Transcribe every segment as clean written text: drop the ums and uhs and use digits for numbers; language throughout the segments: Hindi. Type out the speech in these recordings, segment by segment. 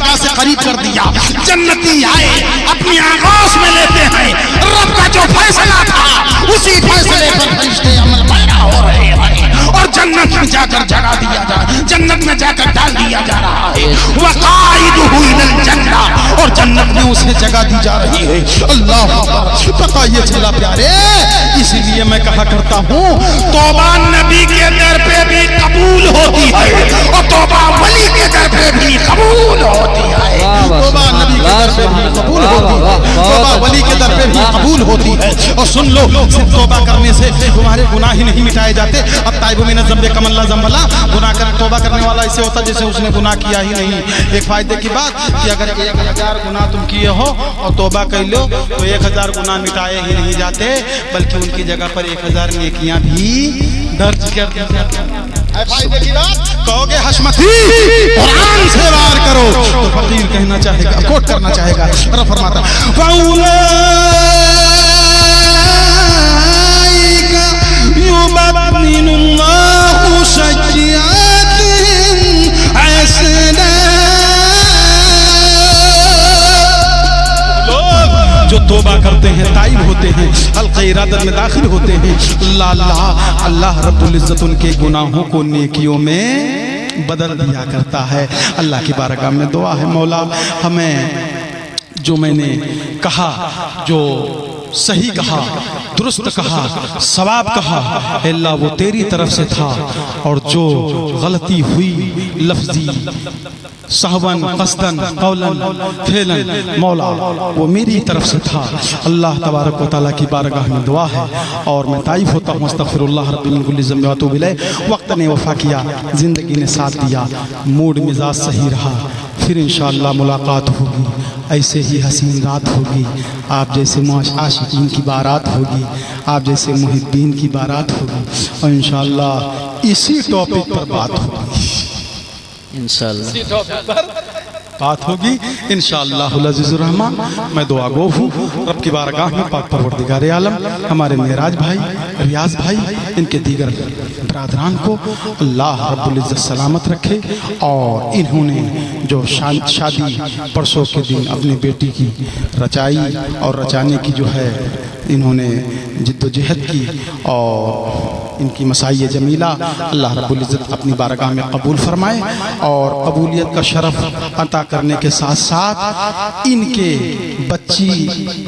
बारगाह से करीब कर दिया। जन्नती आए अपनी आगोश में लेते हैं, रब का जो फैसला था उसी फैसले पर फरिश्ते अमल पैदा हो रहे हैं और जन्नत में जाकर जगा दिया जा, जन्नत में जाकर डाल दिया जा रहा है। वक़ाइदुहु इलल जन्ना, और जन्नत में उसे जगह दी जा रही है। अल्लाह पता ये चला प्यारे, इसीलिए मैं कहा करता हूँ तौबा नबी के दर पे भी कबूल होती है और तौबा वली के दर पे भी कबूल होती है। तौबा नबी के दर पे भी कबूल होती है, तौबा वली के दर पे भी कबूल होती है। और सुन लो, सिर्फ तौबा करने से तुम्हारे गुनाह ही नहीं मिटाए जाते। अब ताइबु मिन ज़ंबि कमल्ला ज़ंबला, गुनाह कर तौबा करने वाला ऐसे होता जैसे उसने गुनाह किया ही नहीं। एक फायदे की बात कि अगर 1000 गुनाह तुम किए हो और तौबा कर लो तो 1000 गुनाह मिटाए ही नहीं जाते, बल्कि उनकी जगह पर 1000 नेकियां भी दर्ज कर दी जाती हैं। फायदे की बात कहोगे हशमती कुरान से वार करो तो फकीर कहना चाहेगा, कोट करना चाहेगा। रब फरमाता युबद्दिलुल्लाहु सय्यिआतिहिम हसना, जो तौबा करते हैं, ताइब होते हैं, हल्क़े इरादत में दाखिल होते हैं, अल्लाह रब्बुल इज़्ज़त उनके गुनाहों को नेकियों में बदल दिया करता है। अल्लाह की बारगाह में दुआ है, मौला हमें जो मैंने कहा, जो सही कहा, दुरुस्त कहा, सवाब कहा, अल्लाह वो तेरी तरफ से था, और जो गलती हुई लफ्जी सहवन कसदन कौलन फेलन मौला वो मेरी तरफ से था। अल्लाह तबारक व तआला की बारगाह में दुआ है और मैं ताइफ होता हूँ, अस्तग़फिरुल्लाह रब्बी मिन कुल्लि ज़ंबि व अतूबु इलैह। वक्त ने वफ़ा किया, ज़िंदगी ने साथ दिया, मूड मिजाज सही रहा, फिर इंशाअल्लाह मुलाकात होगी। ऐसे ही हसीन रात होगी, आप जैसे आशिकीन की बारात होगी, आप जैसे मुहिब्बीन की बारात होगी, और इंशाअल्लाह इसी टॉपिक पर बात होगी, इंशाअल्लाह इसी टॉपिक पर बात होगी इंशाअल्लाहुल अज़ीज़ुर रहमान। मैं दुआ गो हूँ रब की बारगाह में, पाक परवरदिगार आलम हमारे मेराज भाई, रियाज भाई, इनके दीगर बरादरान को अल्लाह रब्बुल इज़्ज़त सलामत रखे। और इन्होंने जो शादी परसों के दिन अपनी बेटी की रचाई और रचाने की जो है इन्होंने जिद्दोजहद की, और इनकी मसाई जमीला अल्लाह रब्बुल इज़्ज़त अपनी बारगाह में कबूल फरमाए, और कबूलियत का शरफ अता करने के साथ साथ इनके बच्ची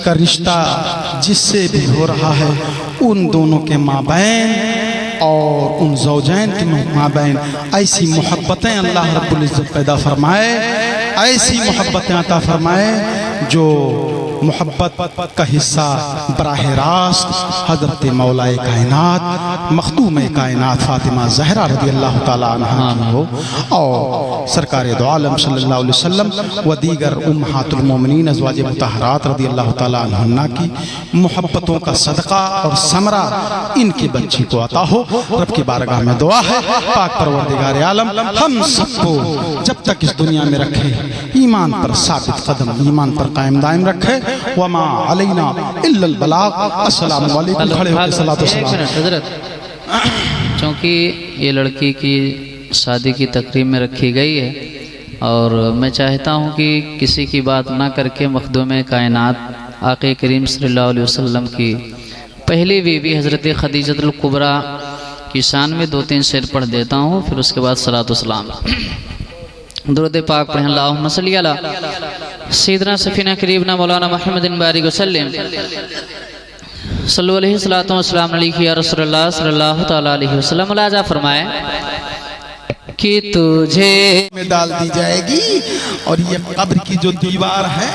का रिश्ता जिससे भी हो रहा है उन दोनों के माबैन और उन ज़ौजैन के माबैन ऐसी मोहब्बतें अल्लाह रब्बुल इज़्ज़त पैदा फरमाए, ऐसी मोहब्बतें अता फरमाए जो मोहब्बत का हिस्सा बराह रास्त हज़रत मौलाए कायनात मखदूम कायनात फ़ातिमा ज़हरा रज़ी अल्लाह ताला अन्हा हो, और सरकार दो आलम सल्लल्लाहु अलैहि वसल्लम व दीगर उम्महातुल मोमिनीन अज़वाज मुतहरात रज़ी अल्लाह ताला अन्हा की मोहब्बतों का सदका और समरा इनके बच्ची को अता हो। रब की बारगाह में दुआ है, पाक परवरदिगार आलम हम सबको जब तक इस दुनिया में रखे ईमान पर साबित कदम, ईमान पर कायम दायम रखे। वमा अलैना इल्लल बलाग। अस्सलामु अलैकुम। खड़े होकर सलातो सलाम। हज़रत, चूँकि ये लड़की की शादी की तकरीब में रखी गई है और मैं चाहता हूँ कि किसी की बात ना करके मखदूम कायनात आक़े करीम सल्लल्लाहु अलैहि वसल्लम की पहली बीवी हज़रत खदीजतुल कुबरा की शान में 2-3 शेर पढ़ देता हूँ, फिर उसके बाद सलातो सलाम दुरूद पाक पढ़ें। अल्लाहुम्मा सल्ली अला सय्यिदना सफ़ीना करीबना मौलाना मुहम्मदिन बारिक वसल्लम सल्लल्लाहु अलैहि सलातो वस्सलाम अलैहि या रसूलल्लाह सल्लल्लाहु तआला अलैहि वसल्लम। मुलाजा फरमाए कि तुझे में डाल दी जाएगी और ये कब्र की जो दीवार है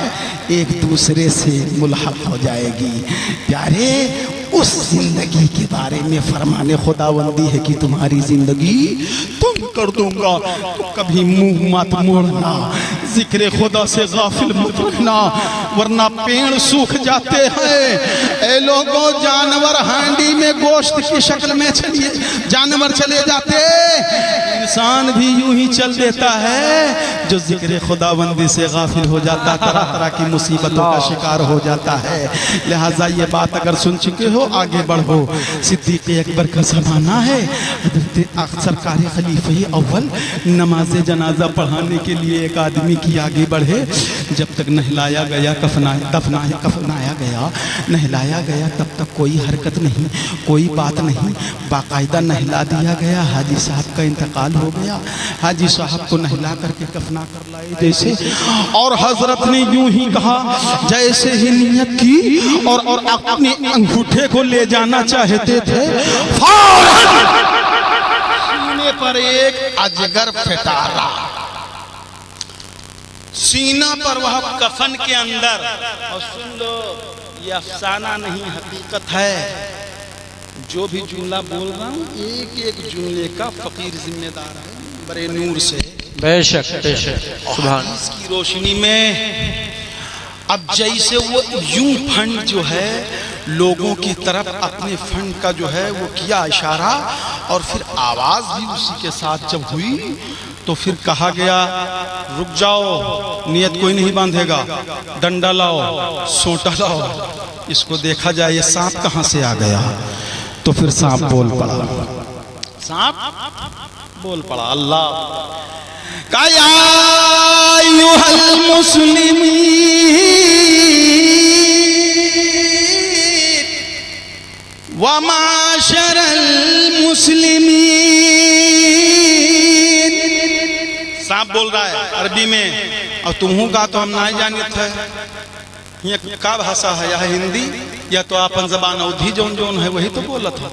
एक दूसरे से मुल्हक हो जाएगी। प्यारे उस जिंदगी के बारे में फरमाने खुदाबंदी है कि तुम्हारी जिंदगी तुम कर दूंगा, तो कभी मुंह मत मोड़ना, जिक्र खुदा से गाफिल मत रखना, वरना पेड़ सूख जाते हैं। ए लोगों, जानवर हांडी में गोश्त की शक्ल में जानवर चले जाते, इंसान भी यूं ही चल देता है। जो जिक्र खुदाबंदी से गाफिल हो जाता तरह तरह की मुसीबतों का शिकार हो जाता है। लिहाजा ये बात अगर सुन चुके हो आगे बढ़ो। सिद्दीक़ अकबर का ज़माना है, सरकार खलीफा अव्वल नमाज जनाजा पढ़ाने के लिए एक आदमी की आगे बढ़े। जब तक नहलाया गया कफनाया गया नहलाया गया तब तक कोई हरकत नहीं, कोई बात नहीं। बाकायदा नहला दिया गया, हाजी साहब का इंतकाल हो गया। हाजी साहब को नहला करके कफना कर लाए जैसे, और हजरत ने यूं ही कहा जैसे ही नियत की और अपने अंगूठे को ले जाना चाहते थे, सीने पर एक अजगर फिटारा, सीना पर वह कफन के अंदर। और सुन लो, ये अफसाना नहीं हकीकत है। जो भी जुमला बोल रहा हूँ एक एक जुमले का फकीर जिम्मेदार है, बड़े नूर से। बेशक बेशक, सुभान। इसकी रोशनी में अब जैसे वो यूं फंड जो है लोगों की तरफ अपने फंड का जो है वो किया इशारा, और फिर आवाज भी उसी के साथ जब हुई तो फिर कहा गया रुक जाओ, नियत कोई नहीं बांधेगा, डंडा लाओ, सोटा लाओ, इसको देखा जाए ये सांप कहां से आ गया। तो फिर सांप बोल पड़ा, सांप बोल पड़ा, अल्लाह काया अय्युहल मुस्लिमीन व माशरल मुस्लिमीन। सांप बोल रहा है अरबी में, और तुमहू का तो हम ना जानते थे ये का भाषा है, यह हिंदी या तो आपन जबान अवधी जोन जोन है वही तो बोला था।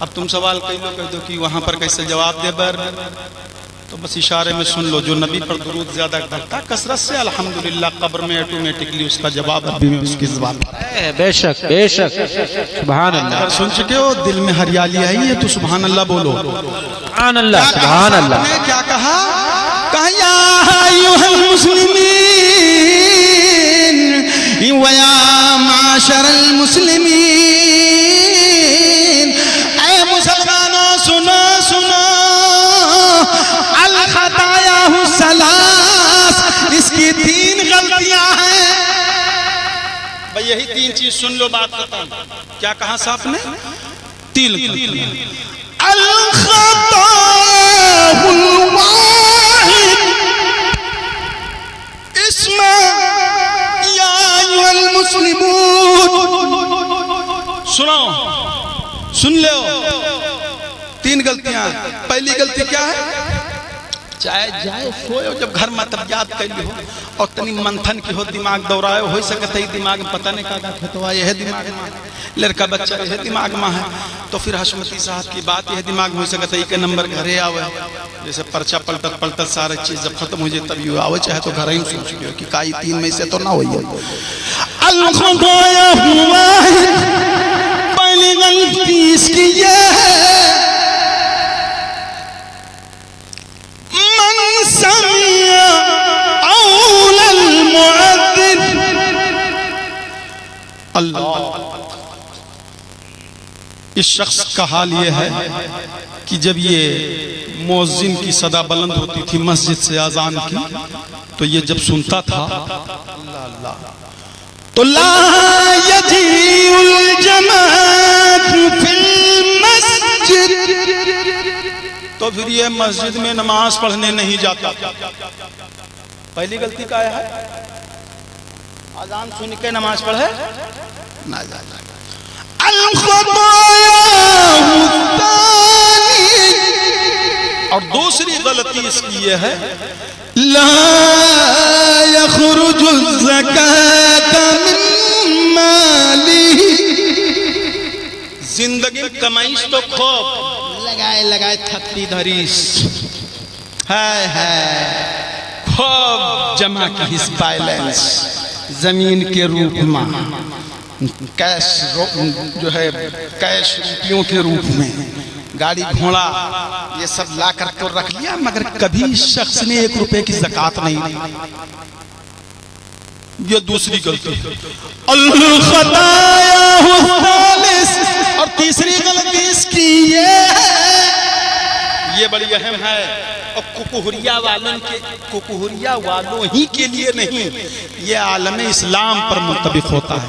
अब तुम सवाल कह दो कि वहां पर कैसे जवाब दे बर, तो बस इशारे में सुन लो। जो नबी पर दुरूद ज्यादा करता कसरत से अल्हम्दुलिल्लाह कब्र में ऑटोमेटिकली उसका जवाब अरबी में उसकी ज़बान पर है। बेशक बेशक, सुभान अल्लाह। अगर सुन चुके हो, दिल में हरियाली आई है तो सुभान अल्लाह बोलो। सुभान अल्लाह, सुभान अल्लाह। क्या कहा या अय्युहल मुस्लिमीन व या माशरल मुस्लिमीन, ऐ मुसलमानों सुनो सुनो, अल खतायाहु सलास, इसकी 3 गलतियां हैं। भाई यही 3 चीज सुन लो, बात बताऊं क्या कहा साहब ने, 3 गलतियां। अल खताहुल वाहिद इसमें या अय्युहल मुस्लिमून, सुनो सुन लो 3 गलतियां। पहली गलती क्या है, चाहे जाए सोए जब घर में तब याद कर ली हो और तनी मंथन की हो, दिमाग दौड़ाए हो सकता है दिमाग में पता नहीं का खेतवा यह दिमाग में लड़का बच्चा यह दिमाग में है, तो फिर हशमती साहब की बात यह दिमाग में हो सकता है के नंबर घरे आवे, जैसे पर्चा पलटत पलटत सारे चीज जब खत्म हो जाए तब यू आवे, चाहे तो घर ही सोच लियो कि काई 3 में से तो ना हो। पहली गलती इसकी ये है अल्लाह। इस शख्स का हाल ये है कि जब ये मुअज्जिन की सदा बुलंद होती थी मस्जिद से आजान की, तो ये जब सुनता था अल्लाह तो ला यजीउल जमात फिल मस्जिद, तो फिर ये मस्जिद में नमाज पढ़ने नहीं जाता। पहली गलती क्या है, आजान सुन के नमाज पढ़े ना जाता। और दूसरी गलती इसकी ये है ला यखरुजु ज़कात मिन मालिही, जिंदगी में कमाईश तो खूब लगाए लगाए थपड़ी धरीस है खूब जमा की हिस बैलेंस जमीन के रूप में, कैश जो है कैश रुपयों के रूप में, गाड़ी घोड़ा ये सब ला कर तो रख लिया, मगर कभी शख्स ने 1 रुपए की ज़कात नहीं दी। ये दूसरी गलती। और तीसरी गलती इसकी ये बड़ी अहम है, और कुकुहरिया वालों ही के लिए नहीं, ये आलम इस्लाम पर मुत्तबिक होता है।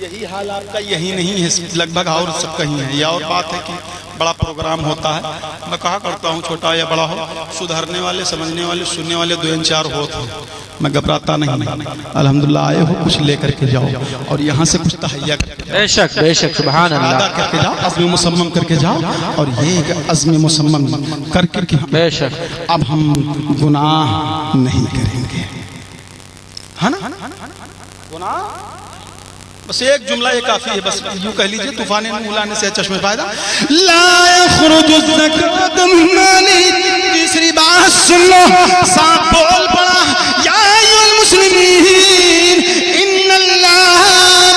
यही हाल आपका यही नहीं है, लगभग और सब कहीं है। यह और बात है कि बड़ा प्रोग्राम होता है, मैं कहा करता हूँ छोटा या बड़ा हो, सुधरने वाले, समझने वाले, सुनने वाले दो चार होते हैं। मैं घबराता नहीं, अल्हम्दुलिल्लाह आए हो कुछ लेकर के जाओ और यहाँ से कुछ तहैया करके बेशक बेशक सुभान अल्लाह करके जाओ, अज़्म मुसम्मम करके जाओ। और ये अज़्म मुसम्मम करके बेशक अब हम गुनाह नहीं करेंगे, है ना? गुनाह बस एक जुमला ये काफी है, बस यूं कह लीजिए तूफान उलाने से चश्मे फायदा ला यखरुजु ज़कात मिन माली। तीसरी बात सुन लो, सांप बोल पड़ा या अय्युहल मुस्लिमीन इन्नल्लाह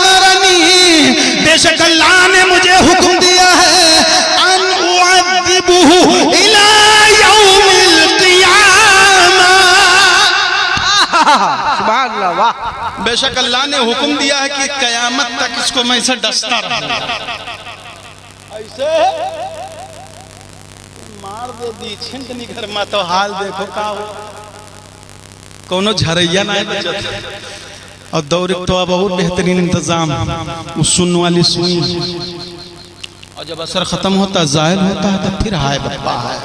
अमरनी, बेशक अल्लाह ने मुझे हुक्म दिया है अन उअज़्ज़िबुहु इला यौमिल क़ियामा। सुभान अल्लाह वाह। बेशक अल्लाह ने हुक्म दिया है कि कयामत तक इसको मैं इसे डसता रहूंगा। ऐसे मार दे दी छिंट निकर मा तो हाल देखो का हो, कोनो झरैया ना बचत। और दौर तो अब और बेहतरीन इंतजाम, उस सुन वाली सुई, और जब असर खत्म होता जाहिर होता है तब फिर हाय बप्पा है।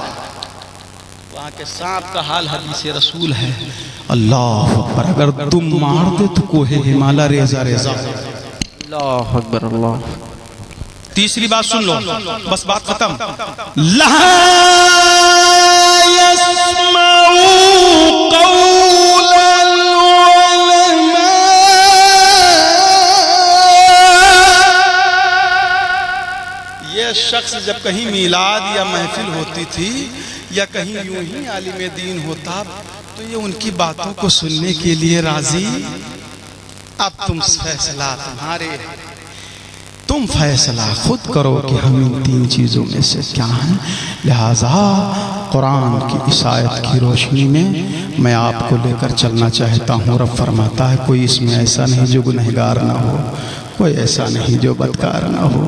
वहाँ के सांप का हाल हदीस रसूल है। अल्लाह अकबर, अगर तुम मार दे तो कोहे हिमालय रेजा रेजा। अल्लाह अकबर अल्लाह। तीसरी बात सुन लो, बस बात खत्म। ला यस्माउ कौलल उलमा, ये शख्स जब कहीं मिलाद या महफिल होती थी या कहीं यूं ही आलिम दीन होता तो ये उनकी बातों को सुनने के लिए राजी। अब तुम फैसला तुम्हारे, तुम फैसला खुद करो कि हम इन तीन चीज़ों में से क्या हैं। लिहाजा कुरान की इस आयत की रोशनी में मैं आपको लेकर चलना चाहता हूँ। रब फरमाता है कोई इसमें ऐसा नहीं जो गुनहगार ना हो, कोई ऐसा नहीं जो बदकार ना हो,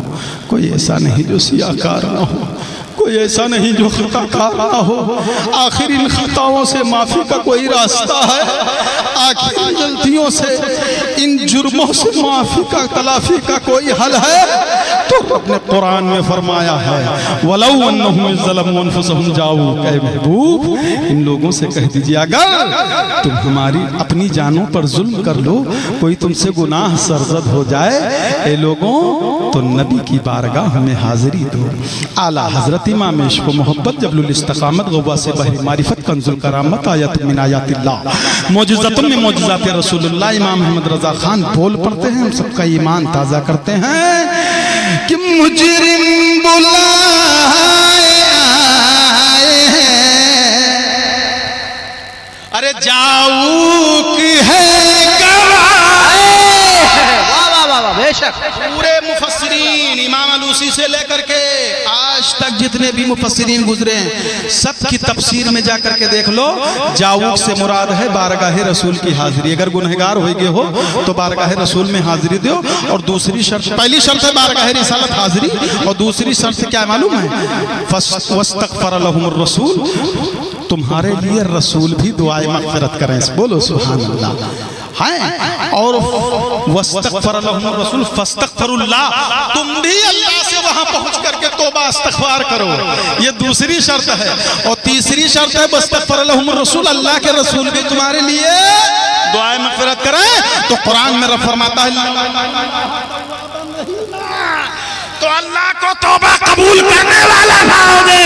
कोई ऐसा नहीं जो सियाकार ना हो, कोई ऐसा नहीं जो खताकार ना हो। आखिर इन खताओं से माफी का कोई रास्ता है? आखिर इन गलतियों से, इन जुर्मों से माफी का, तलाफी का कोई हल है? तो अपने कुरान में फरमाया है वलौ अन्नहुम ज़लमू अनफुसहुम जाऊ, कहे महबूब इन लोगों से कह दीजिए अगर तुम हमारी अपनी जानों पर जुल्म कर लो, कोई तुमसे गुनाह सरजद हो जाए, ए लोगों तो नबी की बारगाह में हाजिरी दो। आला हजरत इमाम इश्क़ व मोहब्बत जबलुल इस्तिक़ामत गवा से बहरी मारिफत कंजुल करामत आयत मिन आयातिल्लाह मौजिज़तुन मिन मौजिज़ात रसूलुल्लाह इमाम अहमद रज़ा खान बोल पड़ते हैं, हम सबका ईमान ताज़ा करते हैं कि मुजरिम बुलाए आए हैं, अरे जाऊक है बेशक। पूरे मुफस्सिरीन इमाम अलूसी से लेकर के आज तक जितने भी मुफस्सिरीन गुजरे हैं सब की तफसीर में जाकर के देख लो, जाऊक से मुराद है बारगाह रसूल की हाजिरी। अगर गुनहगार हो गए हो तो बारगाह रसूल में हाजिरी दो। और दूसरी शर्त, पहली शर्त है बारगाह रिसालत हाजिरी, और दूसरी शर्त क्या मालूम है? वस्तगफर लहुमुर रसूल, तुम्हारे लिए रसूल भी दुआए मग़फ़िरत करें। बोलो सुभान अल्लाह। है और वस्तगफर लहुमुर रसूल फस्तगफिरुल्लाह, तुम भी अल्लाह से वहां पहुंच करके तौबा इस्तगफार करो, ये दूसरी शर्त है। और तीसरी शर्त है वस्तगफर लहुमुर रसूल, अल्लाह के रसूल भी तुम्हारे लिए दुआए मग़फ़िरत करें। तो कुरान में रब फरमाता है तो अल्लाह को तौबा कबूल करने वाला लाओगे,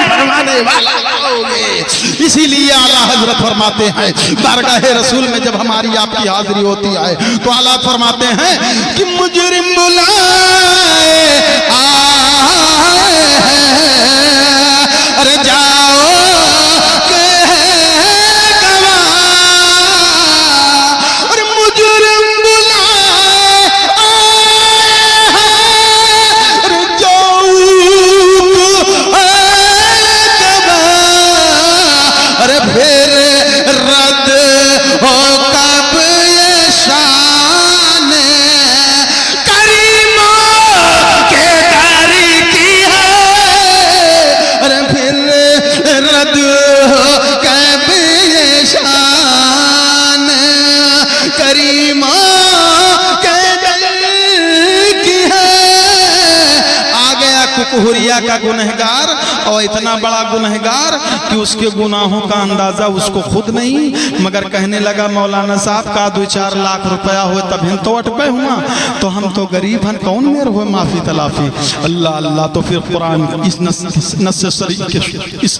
फरमाने वाला लाओगे। इसीलिए आला हजरत फरमाते हैं बारगाह रसूल में जब हमारी आपकी हाजिरी होती है तो आला फरमाते हैं कि मुजरिम बुलाए आए हैं, अरे जाओ के गवाह, अरे मुजरिम हुरिया का गुनहगार और इतना बड़ा गुनहगार कि उसके गुनाहों का अंदाजा उसको खुद नहीं, मगर कहने लगा मौलाना साहब का 2-4 लाख रुपया हो तब हम तो अटपे हुआ, तो हम तो गरीब हैं, कौन मेर हुए माफी तलाफी। अल्लाह अल्लाह। तो फिर कुरान इस नस शरीफ के इस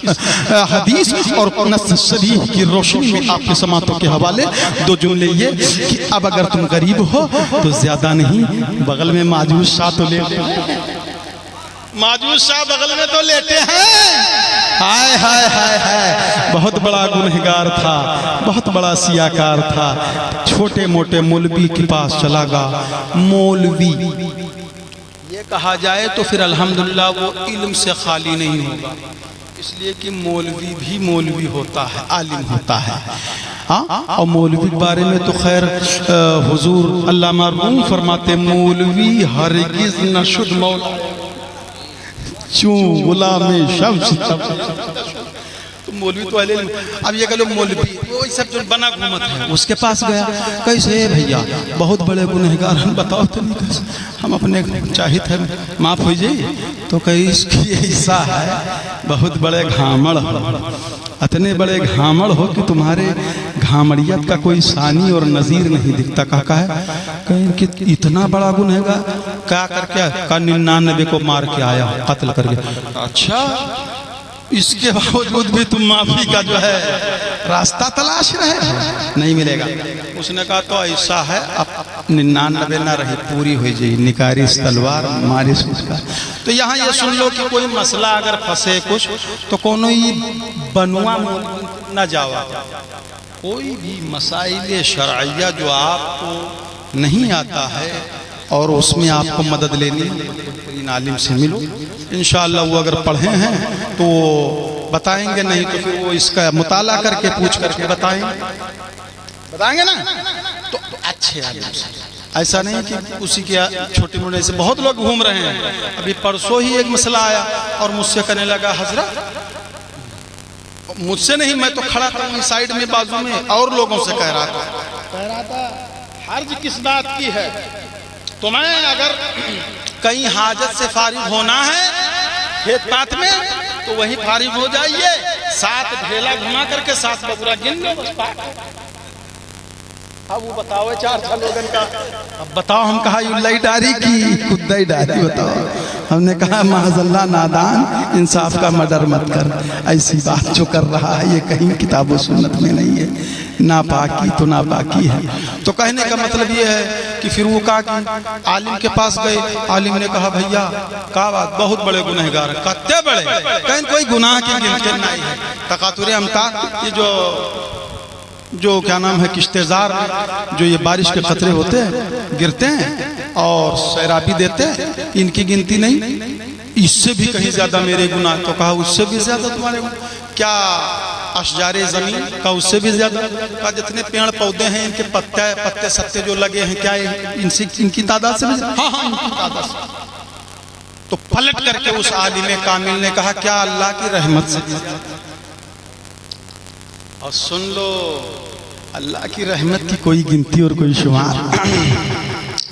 हदीस और नस शरीफ की रोशनी में आपके समातों के हवाले 2 जुमले ये कि अब अगर तुम गरीब हो तो ज्यादा नहीं, बगल में माजूज शाह तो लेते हैं, माजूज शाह बगल में तो लेते हैं। हाय हाय हाय हाय, बहुत बड़ा गुनहगार था, बहुत बड़ा सियाकार था, छोटे मोटे मौलवी के पास चला गया। मौलवी ये कहा जाए तो फिर अल्हम्दुलिल्लाह वो इल्म से खाली नहीं होगा, इसलिए कि मौलवी भी मौलवी होता है, आलिम होता है। हाँ, और मौलवी के बारे में तो खैर हुजूर अल्लामा रूम फरमाते, मौलवी हरगिज न शुद्ध मौला चूं गुलाम शम्स। तो मौलवी तो अहले, अब ये कह लो मौलवी वो सब जो बना घूमत है उसके पास गया, कैसे भैया बहुत बड़े गुनहगार हम, बताओ तो नहीं कैसे हम अपने चाहित है माफ हो जाइए। तो कहीं इसकी ऐसा है बहुत बड़े घामड़ हो, इतने बड़े घामड़ हो कि तुम्हारे घामड़ियत का कोई सानी और नज़ीर नहीं दिखता। कहा है कहीं कि इतना बड़ा गुनहगार क्या करके का 99 को मार के आया, कत्ल करके। अच्छा, इसके बावजूद भी तुम माफी का जो है रास्ता तलाश रहे, नहीं मिलेगा। उसने कहा तो ऐसा है अब 99 न रही, पूरी हो जाए, निकारी तलवार मारे उसका। तो यहाँ ये सुन लो कि कोई मसला अगर फंसे कुछ तो कोनो ही बनुआ न जावा, कोई भी मसाइल शरइया जो आपको नहीं आता है और उसमें आपको मदद लेनी, इन आलिम से मिलो, इंशाअल्लाह वो अगर पढ़े हैं तो बताएंगे, नहीं तो फिर वो इसका मुताला करके पूछ करके बताएंगे ना। तो अच्छे आलिम से, ऐसा नहीं कि उसी के छोटे मोटे से बहुत लोग घूम रहे हैं। अभी परसों ही एक मसला आया और मुझसे कहने लगा हजरत, मुझसे नहीं, मैं तो खड़ा था वहीं साइड में बाजू में और लोगों से कह रहा था हर्ज किस बात की है, तो मैं अगर कहीं हाजत से फारिग होना है खेत पात में तो वही फारिग हो जाइए, 7 ढेला घुमा करके 7 बबूरा गिन लो बस। अब वो बताओ 4 लोगन का, अब बताओ हम कहा युल्लाई डारी की खुदाई डारी बताओ। हमने कहा माज़अल्लाह नादान इंसाफ का मर्डर मत कर, ऐसी बात जो कर रहा है ये कहीं किताबो सुन्नत में नहीं है, नापाकी तो नापाकी है। तो कहने का मतलब ये है कि फिर वो कहा कि आलिम के पास गए, आलिम ने कहा भैया क्या बात, बहुत बड़े गुनहगार, कत्ते बड़े, कहीं कोई गुनाह की गिनती नहीं है। तकातुरे अमता, ये जो क्या नाम है किश्तेजार, जो ये बारिश के खतरे होते हैं गिरते हैं और सैराबी देते हैं, इनकी गिनती नहीं, इससे भी कहीं ज्यादा मेरे गुनाह। तो कहा उससे भी ज्यादा तुम्हारे क्या, अशजारे जमीन का उससे भी ज्यादा का, जितने पेड़ पौधे हैं इनके पत्ते सत्ते जो लगे हैं क्या इनसे इनकी तादाद से भी? हाँ हाँ इनकी तादाद से। तो पलट करके उस आलिम कामिल ने कहा क्या अल्लाह की रहमत से, और सुन लो अल्लाह की रहमत की कोई गिनती और कोई शुमार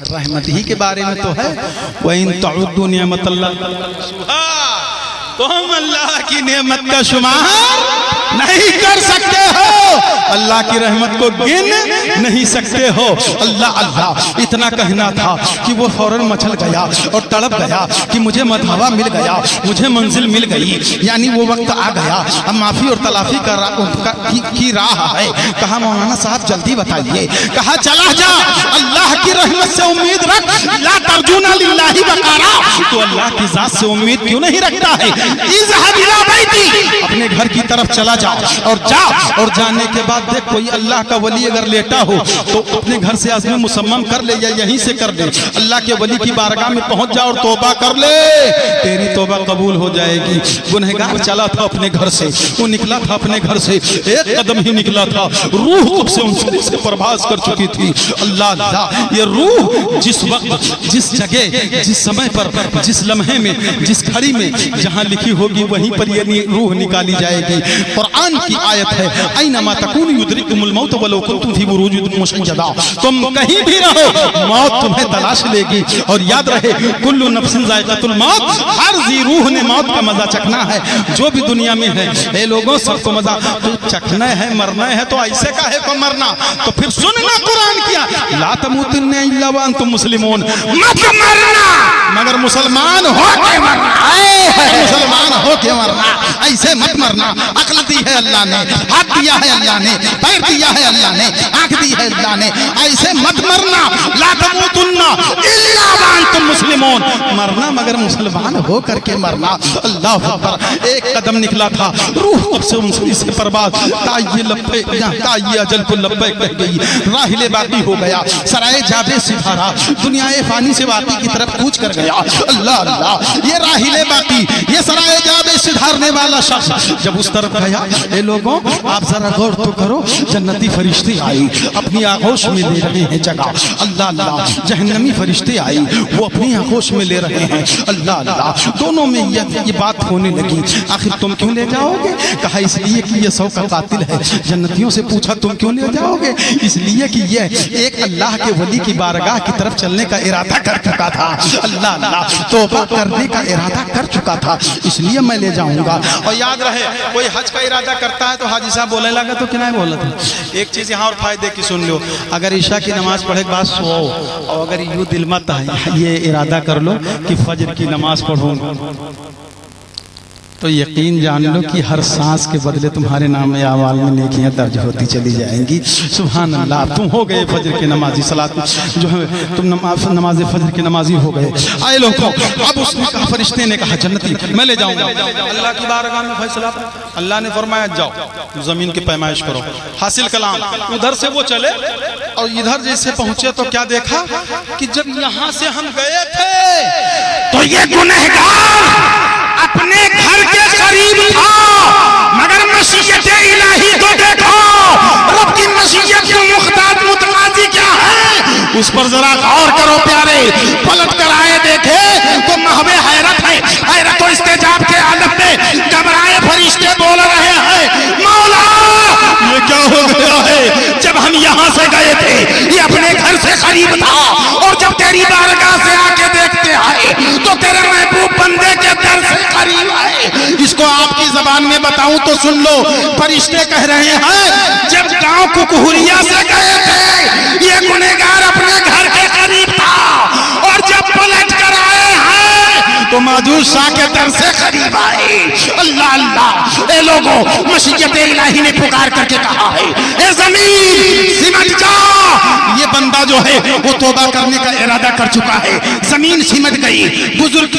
रहमत ही के बारे में तो है, वइन तउद्दु निअमतल्लाह, तो हम अल्लाह की नेमत का शुमार नहीं कर सकते हो, अल्लाह की रहमत को गिन नहीं सकते हो। अल्लाह अल्लाह इतना कहना था कि वो फौरन मचल गया और तड़प गया कि मुझे मधावा मिल गया, मुझे मंजिल मिल गई, यानी वो वक्त आ गया, अब माफी और तलाफी की राह है। कहा मौलाना साहब जल्दी बताइए, कहा चला जा, अल्लाह की रहमत से उम्मीद रख, ला तर्जुना लिल्लाहि वकारा, तो अल्लाह की जात से उम्मीद क्यों नहीं रखता है? इज़हब इला बैती, अपने घर की तरफ चला जा और जा, और जाने के बाद देख कोई अल्लाह का वली अगर लेटा हो तो अपने घर से आज़म मुसम्मम कर ले या यहीं से कर ले, अल्लाह के वली की बारगाह में पहुंच जा और तौबा कर ले, तेरी तौबा कबूल हो जाएगी। गुनहगार चला था अपने घर से, वो निकला था अपने घर से, एक कदम ही निकला था, रूह कब से उनसे से परवाज कर चुकी थी। अल्लाह अल्लाह, ये रूह जिस वक्त, जिस जगह, जिस समय पर, जिस लम्हे में, जिस घड़ी में जहां लिखी होगी वहीं पर ये रूह निकाली जाएगी। कुरान की आयत है, अय्यनमा तकूनु युद्रिकुमुल मौत वलौ कुंतुम फी बुरूजिन मुशय्यदा। तुम कहीं भी रहो, मौत तुम्हें तलाश लेगी। और याद रहे, कुल्लु नफ्सिन जायकातुल मौत, हर जी रूह ने मौत का मजा चखना है। जो भी दुनिया में है, ए लोगों, सबको मजा तो चखना है, मरना है, तो ऐसे काहे को मरना? तो फिर सुनना कुरान किया, ला तमूतुन्ना इल्ला व अंतुम मुस्लिमून, मत मरना मगर मुसलमान हो के मरना, मुसलमान हो के मरना, ऐसे मत मरना। अक्ल दी है अल्लाह ने, हाथ दिया है अल्लाह ने, पैर दिया है अल्लाह ने, आंख दी है अल्लाह ने, ऐसे मत मरना। ला तमूतुन्ना इल्ला व अंतुम मुस्लिमून, मरना मगर मुसलमान हो करके मरना। अल्लाह अकबर। एक कदम निकला था, रूह अब से उनसे से बर्बाद, ताइये लब्बे ताइये अजल को लब्बे कह गई, राहिले बाकी हो गया, सराय जाबे सिधारा, दुनियाए फानी से बाकी की तरफ कूच कर गया। अल्लाह अल्लाह, ये राहिले बाकी, ये सराय जाबे सिधारने वाला शख्स जब उस तरफ गया, ए लोगों आप जरा गौर तो करो, जन्नती फरिश्ते आई, अपनी आगोश में ले रहे हैं जगह। अल्लाह अल्लाह, जहन्नमी फरिश्ते आई, वो अपनी आगोश में ले रहे हैं। अल्लाह अल्लाह, दोनों में ये बात होने लगी, आखिर तुम क्यों ले जाओगे? कहा इसलिए कि ये 100 का कातिल है। जन्नतियों से पूछा तुम क्यों ले जाओगे? इसलिए कि ये एक अल्लाह के वली की बारगाह की तरफ चलने का इरादा कर चुका था। अल्लाह अल्लाह, तौबा करने का इरादा कर चुका था, इसलिए मैं ले जाऊंगा। और याद रहे, कोई हज का इरादा करता है तो हाजी साहब बोलने लगा तो क्या बोला था। एक चीज यहाँ और फायदे की सुन लो, अगर ईशा की नमाज पढ़े के बाद सो, और अगर यूं दिल मत ये इरादा कर लो कि फजर की नमाज पढ़ूंगा, तो यकीन जान लो कि हर सांस के बदले तुम्हारे नाम में आवाल में नेकियां दर्ज होती चली जाएंगी। सुभान अल्लाह, तुम हो गए फजर के नमाजी, सलात जो है तुम नमाज फजर के नमाजी हो गए। आए लोगों, अब उसने कहा, फरिश्ते ने कहा जन्नती मैं ले जाऊंगा। अल्लाह की बारगाह में फैसला, अल्लाह ने फरमाया जाओ जमीन की पैमाइश करो। हासिल कलाम, उधर से वो चले और इधर जैसे पहुंचे तो क्या देखा कि जब यहाँ से हम गए थे तो ये गुनहगार अपने घर के करीब था, मगर मशीयत इलाही को देखो, रब की मशीयत को मुख्तार मुतकाजी क्या है, उस पर जरा गौर करो प्यारे। पलट कर आए देखे तो महवे हैरत है, हैरत तो इस्तेजाब के आलम में घबराए फरिश्ते बोल रहे हैं, मौला ये क्या हो गया है? जब हम यहाँ से गए थे ये अपने घर से करीब था, और जब तेरी बारगाह से आके देखते आए तो तेरे महबूब बंदे के दर से करीब आए। इसको आपकी जबान में बताऊं तो सुन लो, फरिश्ते कह रहे हैं जब गांव कुकुहरिया से गए थे ये गुनहगार अपने घर के करीब था, और जब पलट कर आए हैं तो मौजूद शाह के दर से करीब आए। अल्लाह अल्लाह, ए लोगों, मशीयत इलाही ने पुकार करके कहा है, ए जमीन सिमट जा। ये बंदा जो है वो तौबा करने का इरादा कर चुका है, जमीन सिमट गई। बुजुर्ग